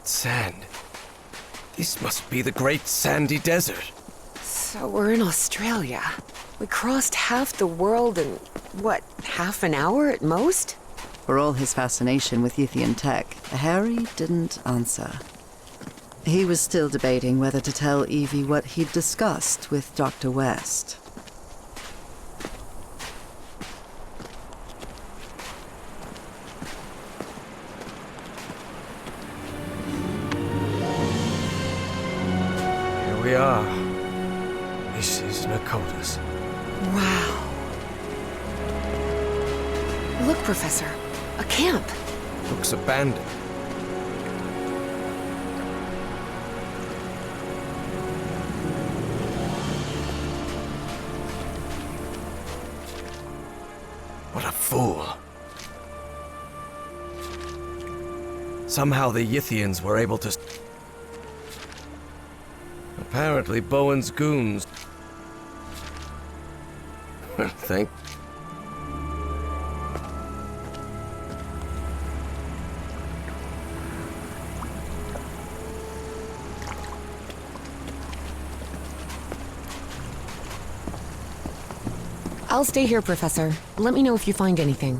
white sand. This must be the Great Sandy Desert. So we're in Australia. We crossed half the world in, what, half an hour at most? For all his fascination with Yithian tech, Harry didn't answer. He was still debating whether to tell Evie what he'd discussed with Dr. West. Here we are. This is Nakota's. Wow. Look, Professor. A camp. Looks abandoned. What a fool. Somehow the Yithians were able to... Apparently Bowen's goons... Thank... I'll stay here, Professor. Let me know if you find anything.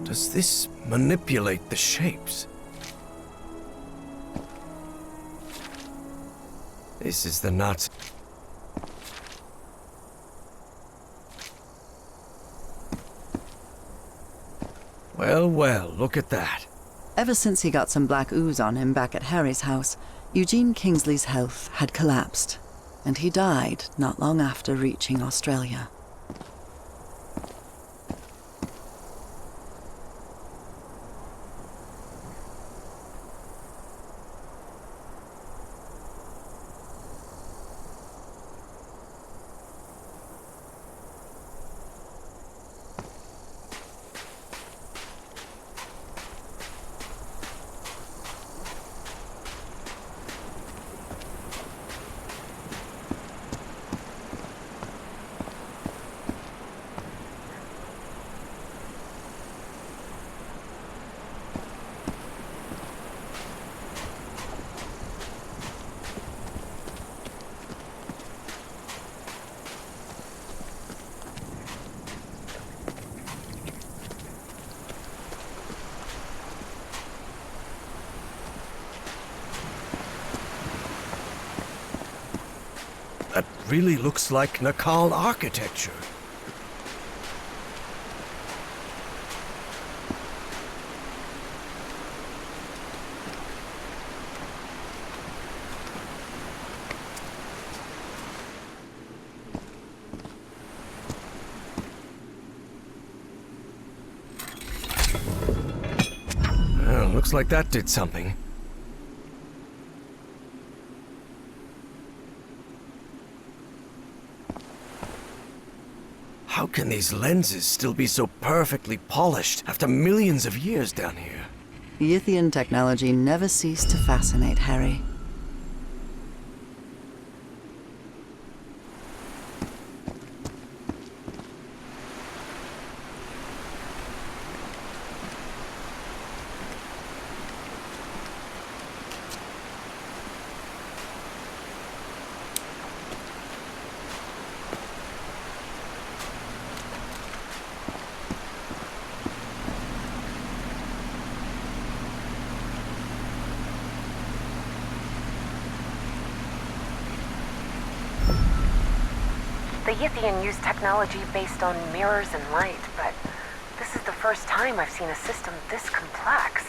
Does this manipulate the shapes? This is the Nazi. Well, well, look at that. Ever since he got some black ooze on him back at Harry's house, Eugene Kingsley's health had collapsed, and he died not long after reaching Australia. That really looks like Nakal architecture. Well, looks like that did something. How can these lenses still be so perfectly polished after millions of years down here? Yithian technology never ceased to fascinate Harry. The Yithian use technology based on mirrors and light, but this is the first time I've seen a system this complex.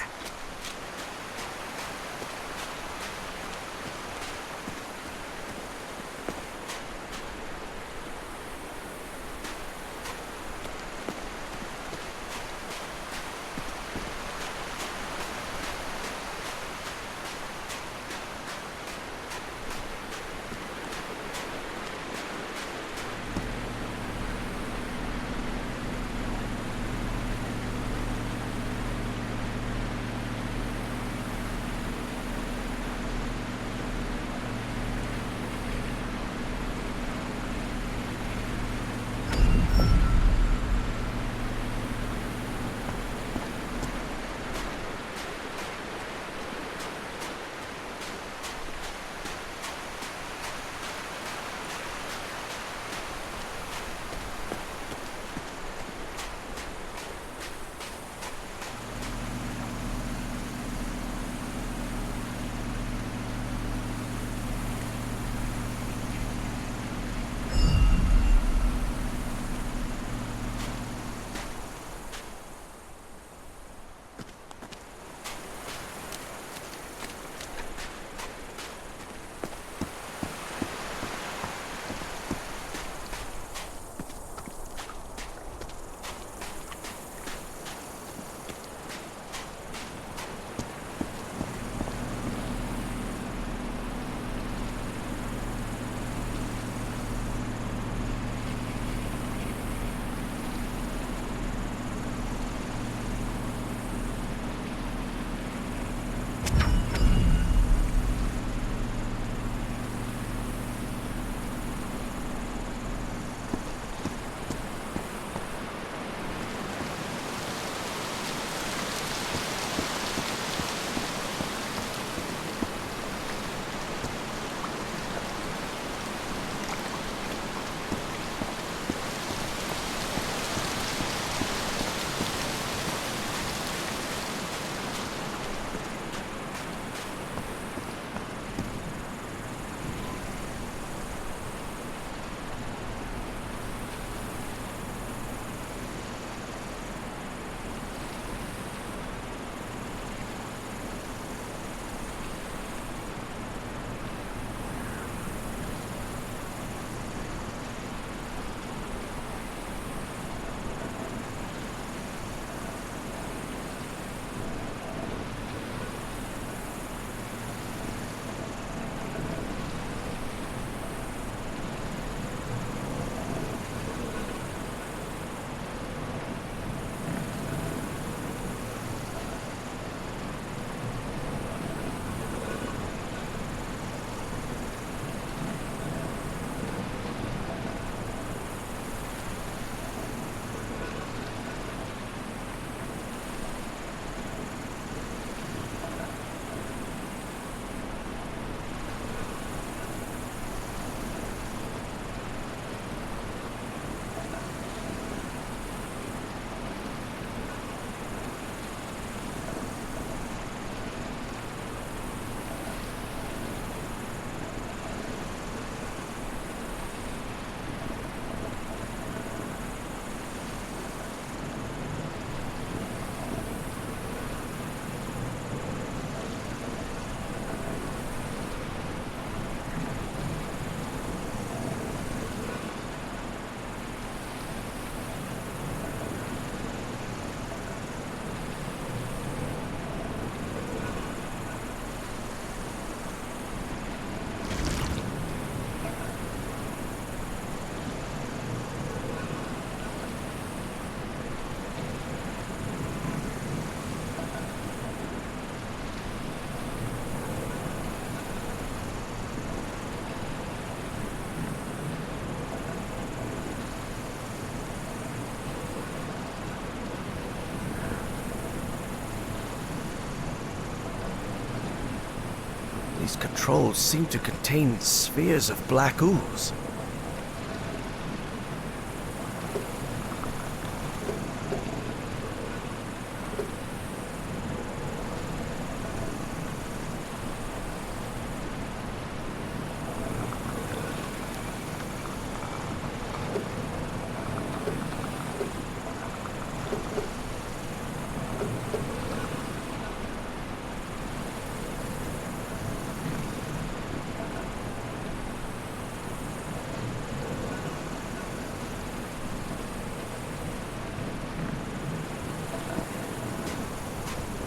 These controls seem to contain spheres of black ooze.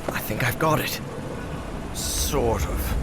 I think I've got it. Sort of.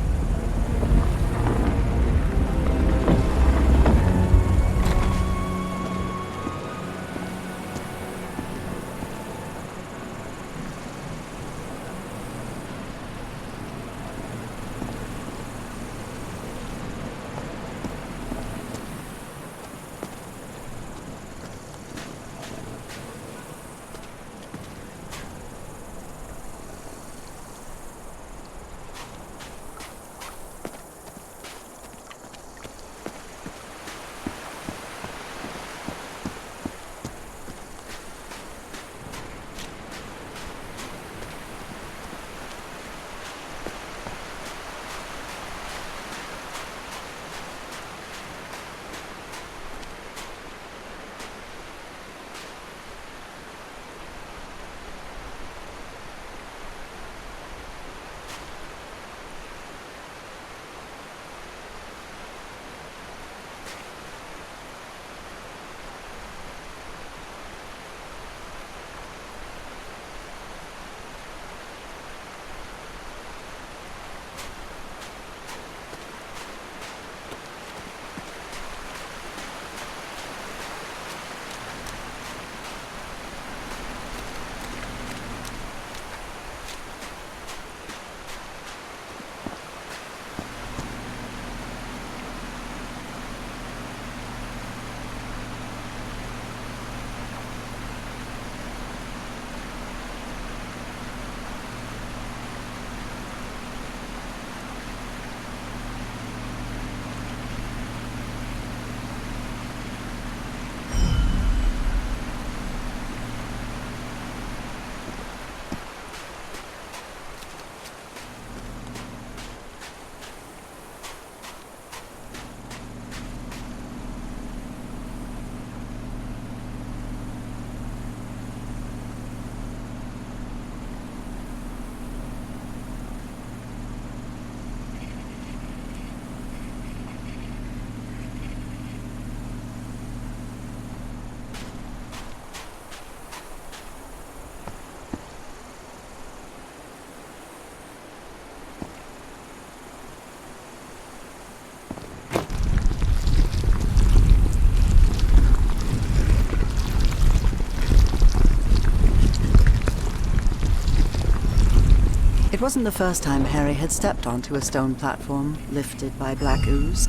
It wasn't the first time Harry had stepped onto a stone platform lifted by black ooze.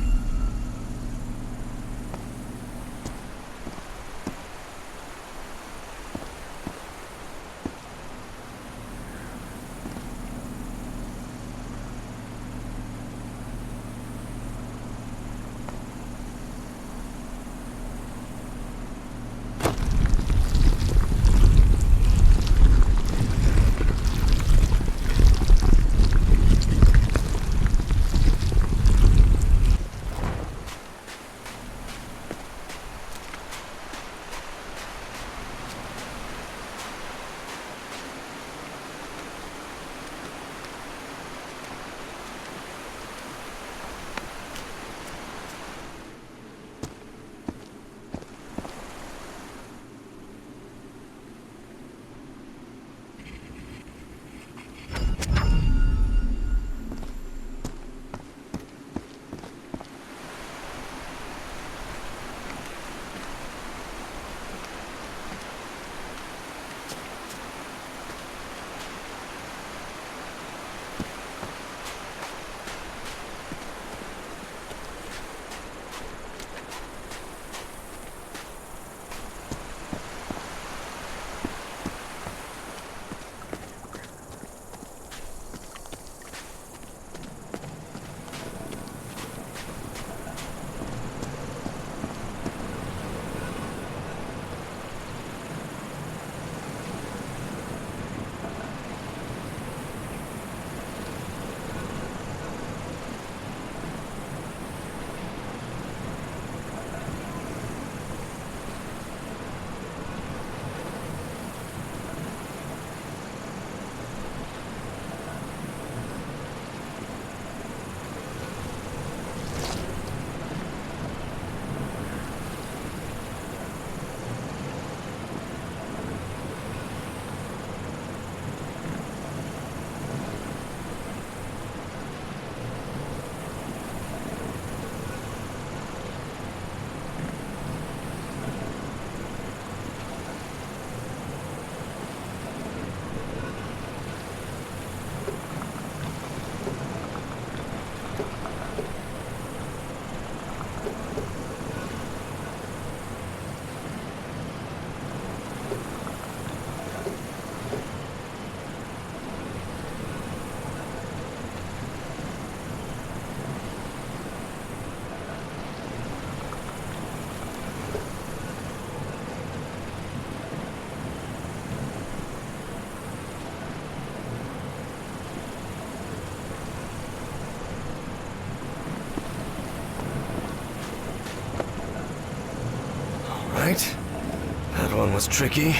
That one was tricky.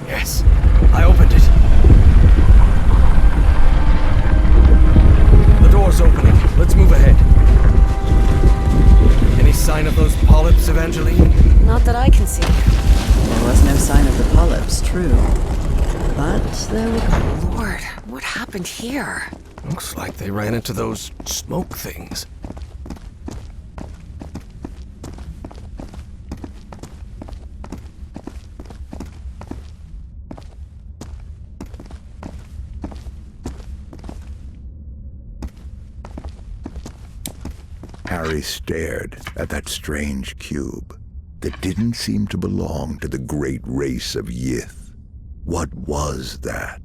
Yes, I opened it. The door's opening. Let's move ahead. Any sign of those polyps, Evangeline? Not that I can see. There was no sign of the polyps, true. But there were... Lord, what happened here? Looks like they ran into those smoke things. Harry stared at that strange cube that didn't seem to belong to the great race of Yith. What was that?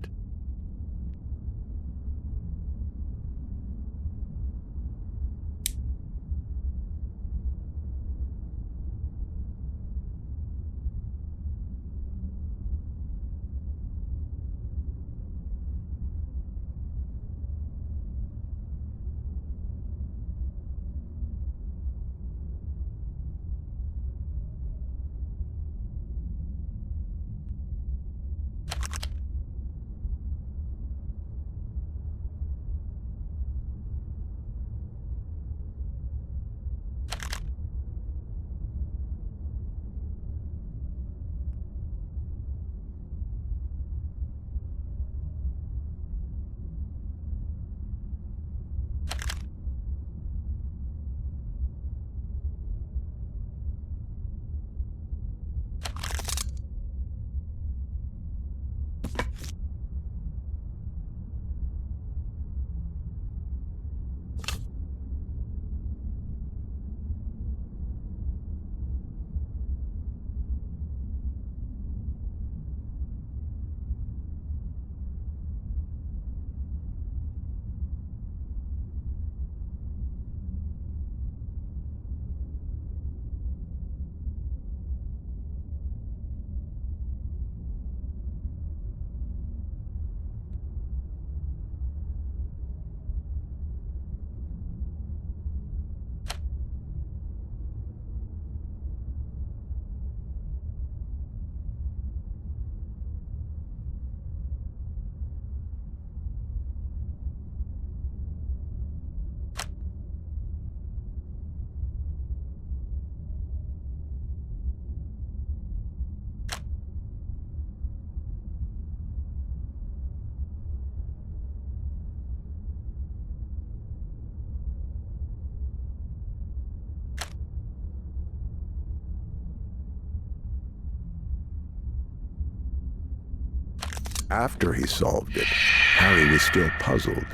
after he solved it, Harry was still puzzled.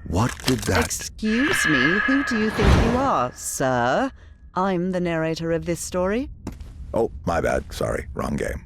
What did that... Excuse me, who do you think you are, sir? I'm the narrator of this story. Oh, my bad. Sorry, wrong game.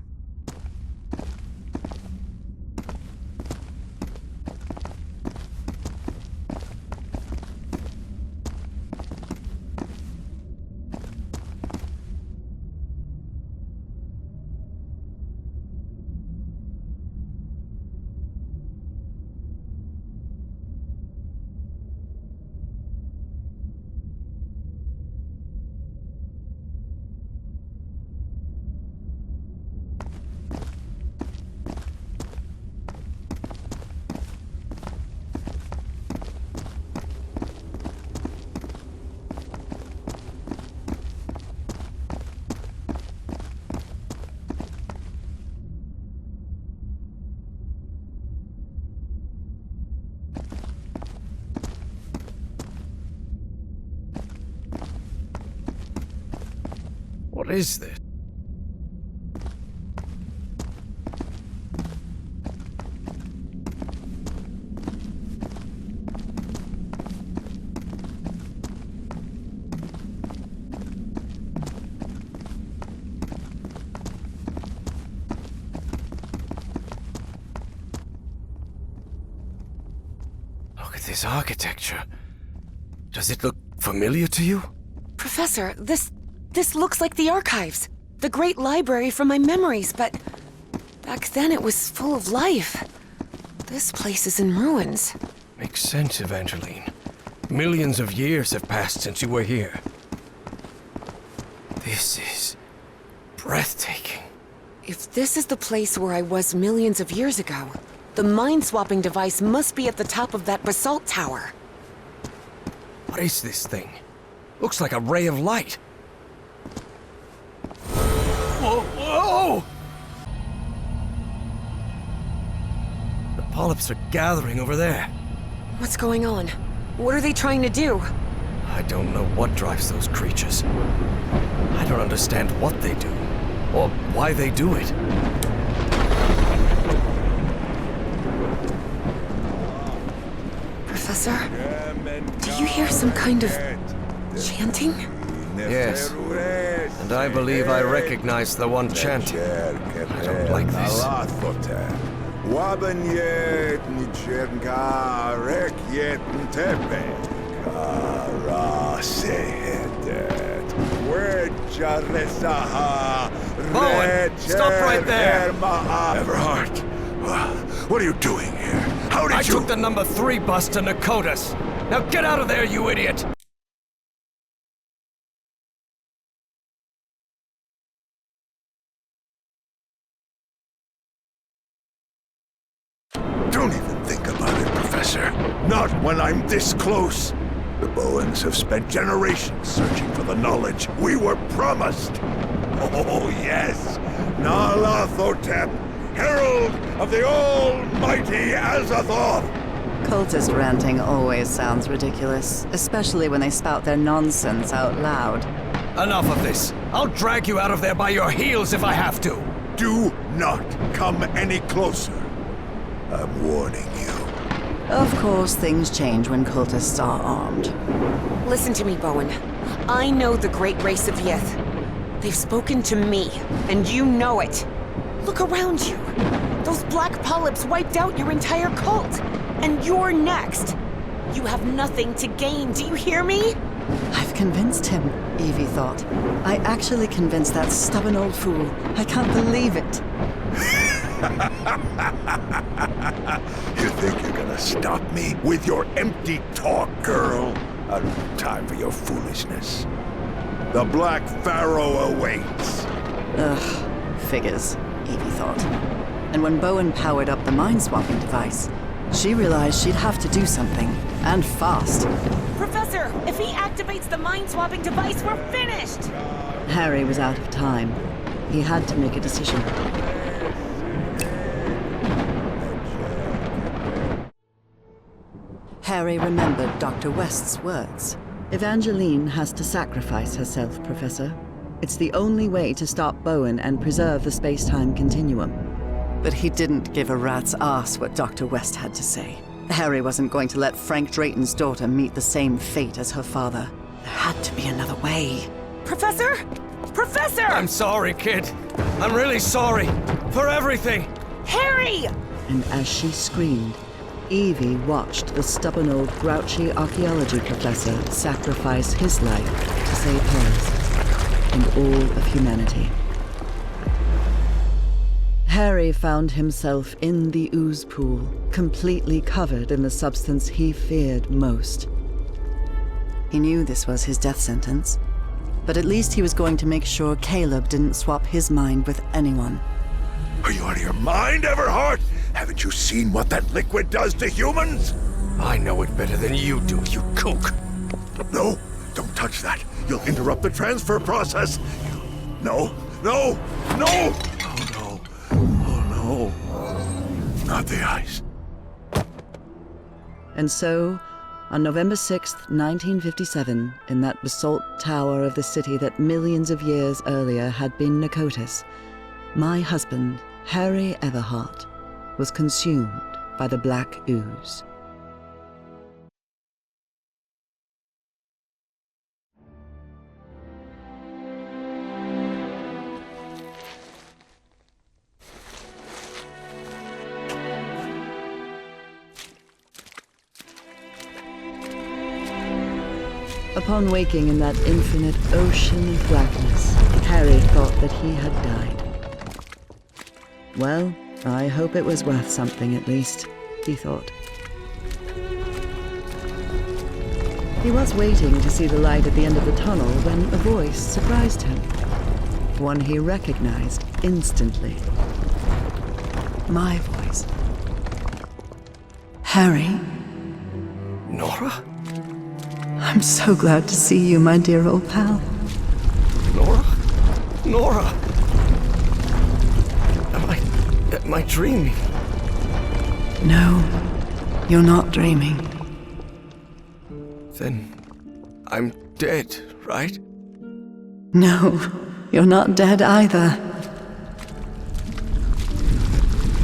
What is this? Look at this architecture. Does it look familiar to you? Professor, this looks like the archives. The great library from my memories, but back then it was full of life. This place is in ruins. Makes sense, Evangeline. Millions of years have passed since you were here. This is breathtaking. If this is the place where I was millions of years ago, the mind-swapping device must be at the top of that basalt tower. What is this thing? Looks like a ray of light. Whoa! Whoa! The polyps are gathering over there. What's going on? What are they trying to do? I don't know what drives those creatures. I don't understand what they do, or why they do it. Professor, do you hear some kind of chanting? Yes, and I believe I recognize the one chanting. I don't like this. Bowen, stop right there! Everhart, what are you doing here? How did I you... took the number 3 bus to Nakotas. Now get out of there, you idiot! Don't even think about it, Professor. Not when I'm this close. The Bowens have spent generations searching for the knowledge we were promised. Oh, yes. Nyarlathotep, herald of the almighty Azathoth. Cultist ranting always sounds ridiculous, especially when they spout their nonsense out loud. Enough of this. I'll drag you out of there by your heels if I have to. Do not come any closer. I'm warning you. Of course, things change when cultists are armed. Listen to me, Bowen. I know the great race of Yith. They've spoken to me, and you know it. Look around you. Those black polyps wiped out your entire cult. And you're next. You have nothing to gain, do you hear me? I've convinced him, Evie thought. I actually convinced that stubborn old fool. I can't believe it. You think you're gonna stop me with your empty talk, girl? I don't have time for your foolishness. The Black Pharaoh awaits. Ugh, figures, Evie thought. And when Bowen powered up the mind-swapping device, she realized she'd have to do something, and fast. Professor, if he activates the mind-swapping device, we're finished! Harry was out of time. He had to make a decision. Harry remembered Dr. West's words. Evangeline has to sacrifice herself, Professor. It's the only way to stop Bowen and preserve the space-time continuum. But he didn't give a rat's ass what Dr. West had to say. Harry wasn't going to let Frank Drayton's daughter meet the same fate as her father. There had to be another way. Professor? Professor! I'm sorry, kid. I'm really sorry. For everything. Harry! And as she screamed, Evie watched the stubborn old grouchy archaeology professor sacrifice his life to save hers and all of humanity. Harry found himself in the ooze pool, completely covered in the substance he feared most. He knew this was his death sentence, but at least he was going to make sure Caleb didn't swap his mind with anyone. Are you out of your mind, Everhart? Haven't you seen what that liquid does to humans? I know it better than you do, you kook. No, don't touch that. You'll interrupt the transfer process. No, no, no! Oh no, oh no. Not the ice. And so, on November 6th, 1957, in that basalt tower of the city that millions of years earlier had been Nicotis, my husband, Harry Everhart, was consumed by the black ooze. Upon waking in that infinite ocean of blackness, Harry thought that he had died. Well, I hope it was worth something at least, he thought. He was waiting to see the light at the end of the tunnel when a voice surprised him. One he recognized instantly. My voice. Harry? Nora? I'm so glad to see you, my dear old pal. Nora? Nora! Am I dreaming? No, you're not dreaming. Then I'm dead, right? No, you're not dead either.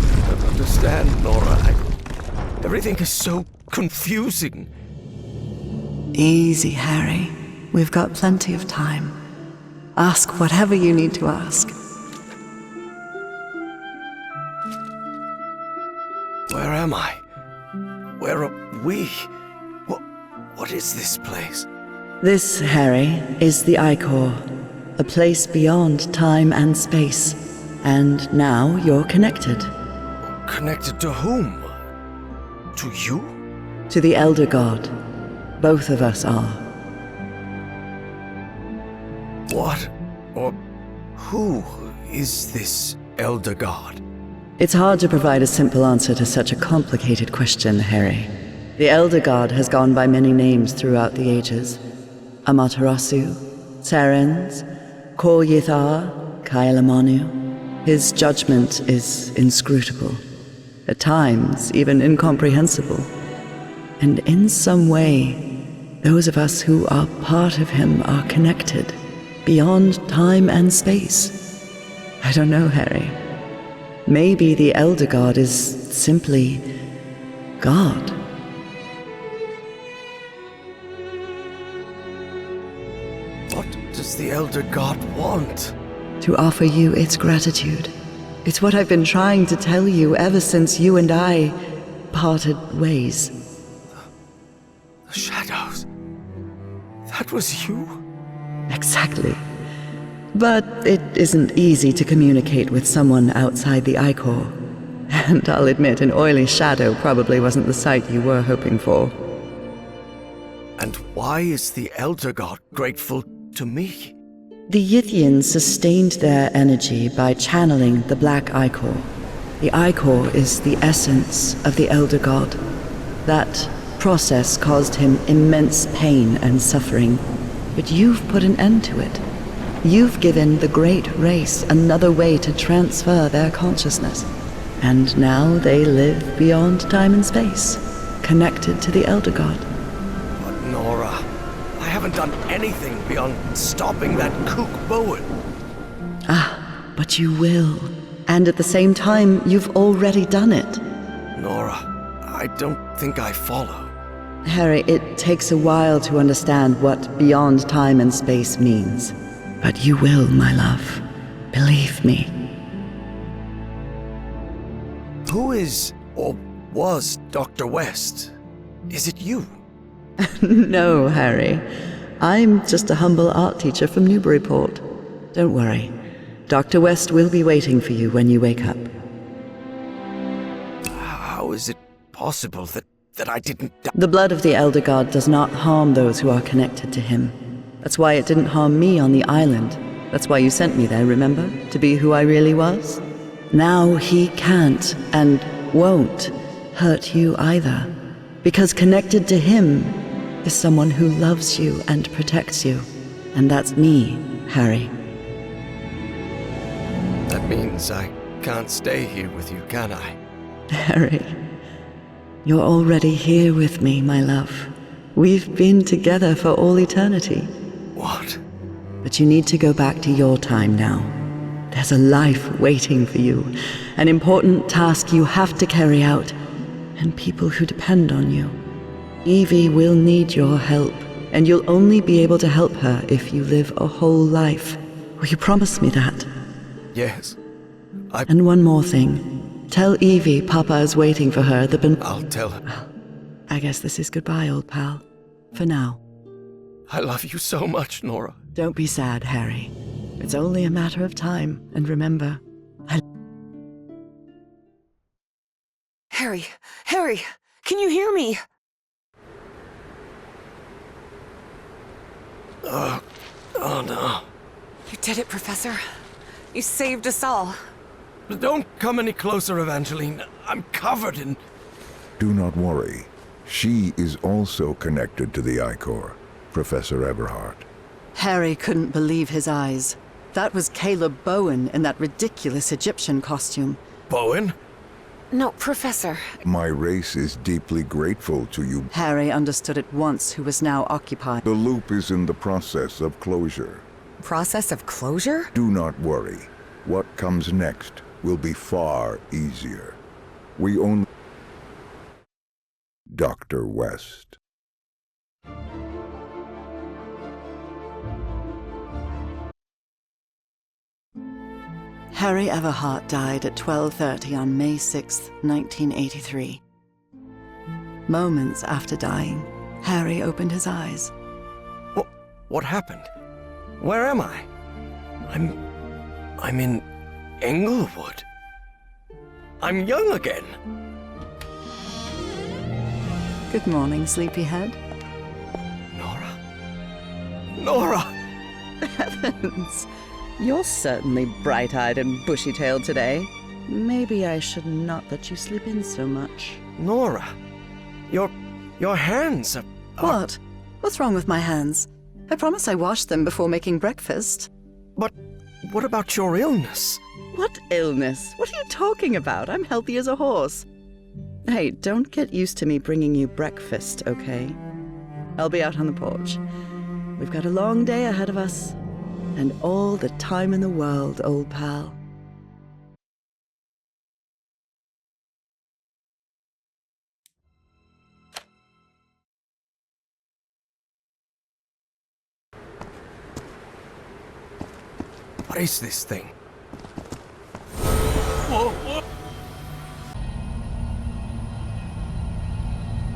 I don't understand, Nora. Everything is so confusing. Easy, Harry. We've got plenty of time. Ask whatever you need to ask. Where am I? Where are we? What is this place? This, Harry, is the Icor, a place beyond time and space. And now you're connected. Connected to whom? To you? To the Elder God. Both of us are. What or who is this Elder God? It's hard to provide a simple answer to such a complicated question, Harry. The Elder God has gone by many names throughout the ages. Amaterasu, Sarens, Kor Yithar, Kailamanu. His judgment is inscrutable, at times even incomprehensible. And in some way, those of us who are part of him are connected, beyond time and space. I don't know, Harry. Maybe the Elder God is simply God. What does the Elder God want? To offer you its gratitude. It's what I've been trying to tell you ever since you and I parted ways. The shadows. That was you? Exactly. But it isn't easy to communicate with someone outside the Icor. And I'll admit, an oily shadow probably wasn't the sight you were hoping for. And why is the Elder God grateful to me? The Yithians sustained their energy by channeling the Black Icor. The Icor is the essence of the Elder God. That process caused him immense pain and suffering, but you've put an end to it. You've given the great race another way to transfer their consciousness. And now they live beyond time and space, connected to the Elder God. But Nora, I haven't done anything beyond stopping that kook Bowen. Ah, but you will. And at the same time, you've already done it. Nora, I don't think I follow. Harry, it takes a while to understand what beyond time and space means. But you will, my love. Believe me. Who is, or was, Dr. West? Is it you? No, Harry. I'm just a humble art teacher from Newburyport. Don't worry. Dr. West will be waiting for you when you wake up. How is it possible that I didn't die? The blood of the Elder God does not harm those who are connected to him. That's why it didn't harm me on the island. That's why you sent me there, remember? To be who I really was? Now he can't and won't hurt you either. Because connected to him is someone who loves you and protects you. And that's me, Harry. That means I can't stay here with you, can I? Harry, you're already here with me, my love. We've been together for all eternity. What? But you need to go back to your time now. There's a life waiting for you, an important task you have to carry out, and people who depend on you. Evie will need your help, and you'll only be able to help her if you live a whole life. Will you promise me that? Yes. And one more thing. Tell Evie Papa is waiting for her. I'll tell her. Well, I guess this is goodbye, old pal. For now. I love you so much, Nora. Don't be sad, Harry. It's only a matter of time, and remember, Harry, Harry, can you hear me? Oh no. You did it, Professor. You saved us all. Don't come any closer, Evangeline. I'm covered in... Do not worry. She is also connected to the Ichor, Professor Eberhardt. Harry couldn't believe his eyes. That was Caleb Bowen in that ridiculous Egyptian costume. Bowen? No, Professor. My race is deeply grateful to you. Harry understood at once who was now occupied. The loop is in the process of closure. Process of closure? Do not worry. What comes next will be far easier. We only... Dr. West. Harry Everhart died at 12:30 on May 6, 1983. Moments after dying, Harry opened his eyes. What happened? Where am I? I'm in Englewood. I'm young again. Good morning, sleepyhead. Nora? Nora! Heavens, you're certainly bright-eyed and bushy-tailed today. Maybe I should not let you sleep in so much. Nora, your hands are... What? What's wrong with my hands? I promise I washed them before making breakfast. But what about your illness? What illness? What are you talking about? I'm healthy as a horse. Hey, don't get used to me bringing you breakfast, okay? I'll be out on the porch. We've got a long day ahead of us. And all the time in the world, old pal. What is this thing?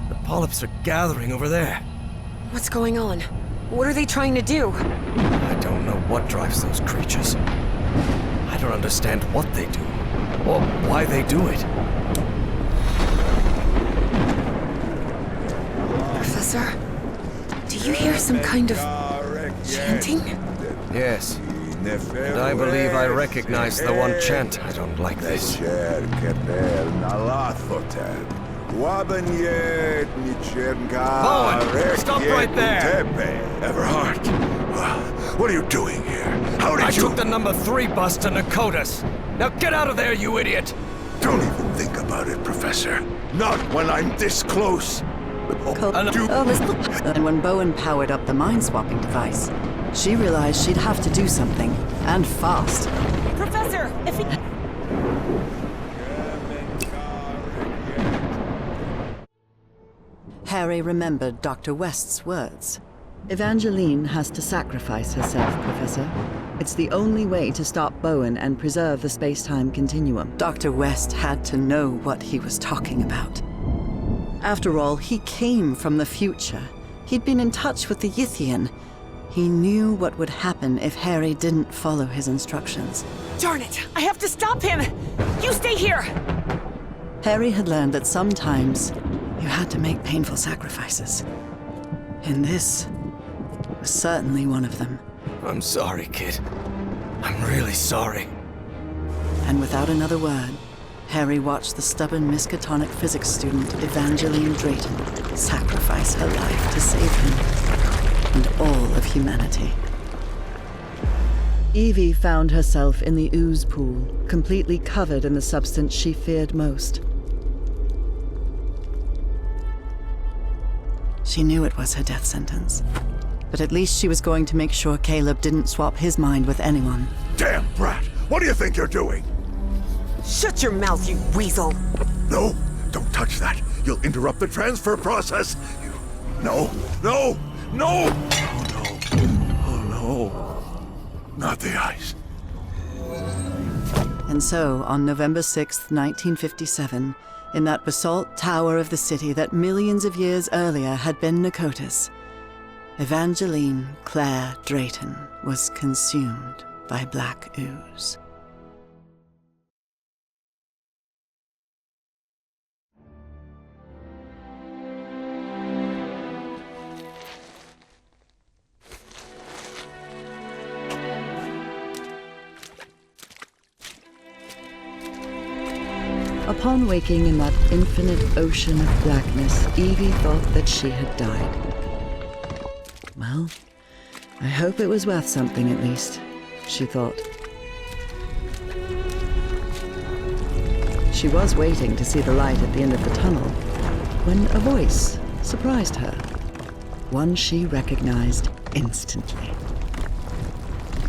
The polyps are gathering over there. What's going on? What are they trying to do? I don't know what drives those creatures. I don't understand what they do, or why they do it. Professor, do you hear some kind of chanting? Yes. And I believe I recognize the one chant. I don't like this. Bowen, stop right there! Everhart, what are you doing here? How did I you... took the number 3 bus to Nakotas. Now get out of there, you idiot! Don't even think about it, Professor. Not when I'm this close. And when Bowen powered up the mind-swapping device, she realized she'd have to do something, and fast. Professor, if he... Harry remembered Dr. West's words. Evangeline has to sacrifice herself, Professor. It's the only way to stop Bowen and preserve the space-time continuum. Dr. West had to know what he was talking about. After all, he came from the future. He'd been in touch with the Yithian. He knew what would happen if Harry didn't follow his instructions. Darn it! I have to stop him! You stay here! Harry had learned that sometimes you had to make painful sacrifices. And this was certainly one of them. I'm sorry, kid. I'm really sorry. And without another word, Harry watched the stubborn Miskatonic physics student Evangeline Drayton sacrifice her life to save him and all of humanity. Evie found herself in the ooze pool, completely covered in the substance she feared most. She knew it was her death sentence. But at least she was going to make sure Caleb didn't swap his mind with anyone. Damn brat! What do you think you're doing? Shut your mouth, you weasel! No, don't touch that. You'll interrupt the transfer process. No, no, no! Oh no, oh no. Not the ice. And so, on November 6th, 1957, in that basalt tower of the city that millions of years earlier had been Nikotis, Evangeline Claire Drayton was consumed by black ooze. Upon waking in that infinite ocean of blackness, Evie thought that she had died. Well, I hope it was worth something at least, she thought. She was waiting to see the light at the end of the tunnel when a voice surprised her. One she recognized instantly.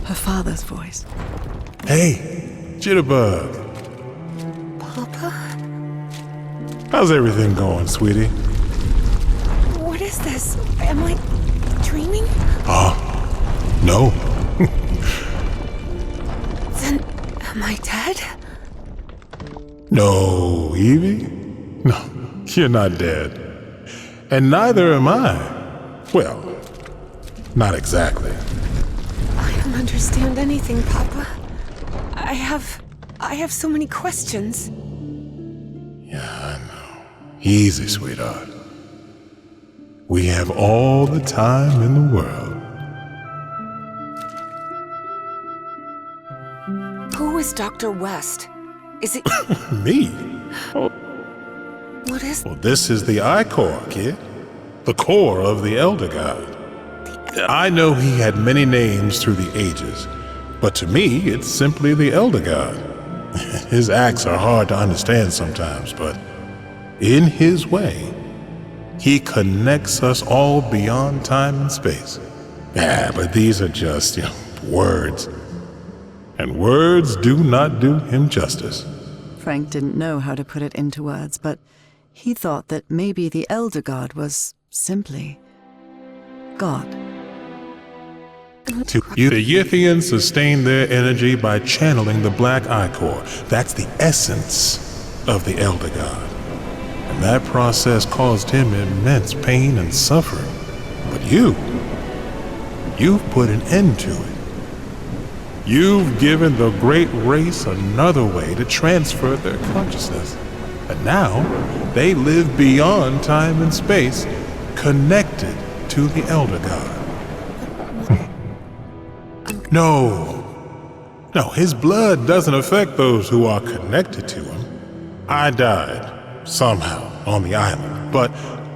Her father's voice. Hey, Jitterbug. Papa? How's everything going, sweetie? What is this? Am I dreaming? No. Then, am I dead? No, Evie? No, you're not dead. And neither am I. Well, not exactly. I don't understand anything, Papa. I have so many questions. Yeah, I know. Easy, sweetheart. We have all the time in the world. Who is Dr. West? Is it... Me? What is... Well, this is the I-Core, kid. The core of the Elder God. I know he had many names through the ages, but to me, it's simply the Elder God. His acts are hard to understand sometimes, but in his way, he connects us all beyond time and space. Yeah, but these are just, words. And words do not do him justice. Frank didn't know how to put it into words, but he thought that maybe the Elder God was simply God. To you, the Yithians sustain their energy by channeling the Black I-Core. That's the essence of the Elder God. And that process caused him immense pain and suffering. But you've put an end to it. You've given the great race another way to transfer their consciousness. And now, they live beyond time and space, connected to the Elder God. No, his blood doesn't affect those who are connected to him. I died, somehow, on the island, but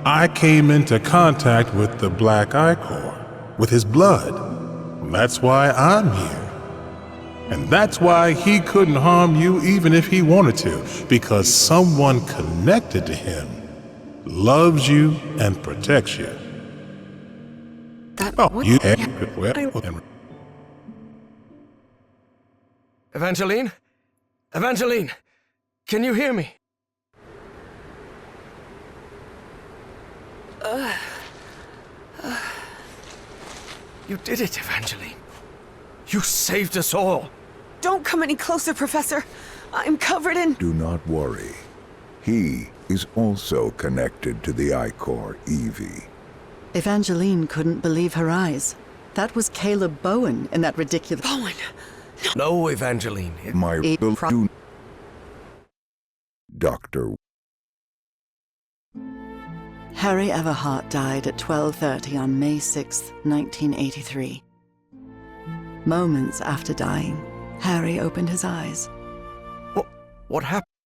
I came into contact with the Black I-Core, with his blood. That's why I'm here. And that's why he couldn't harm you even if he wanted to, because someone connected to him loves you and protects you. Evangeline? Evangeline! Can you hear me? You did it, Evangeline. You saved us all. Don't come any closer, Professor. I'm covered in... Do not worry. He is also connected to the Ichor, Evie. Evangeline couldn't believe her eyes. That was Caleb Bowen in that ridiculous... Bowen! No, Evangeline. Doctor. Harry Everhart died at 12:30 on May 6, 1983. Moments after dying, Harry opened his eyes. What happened?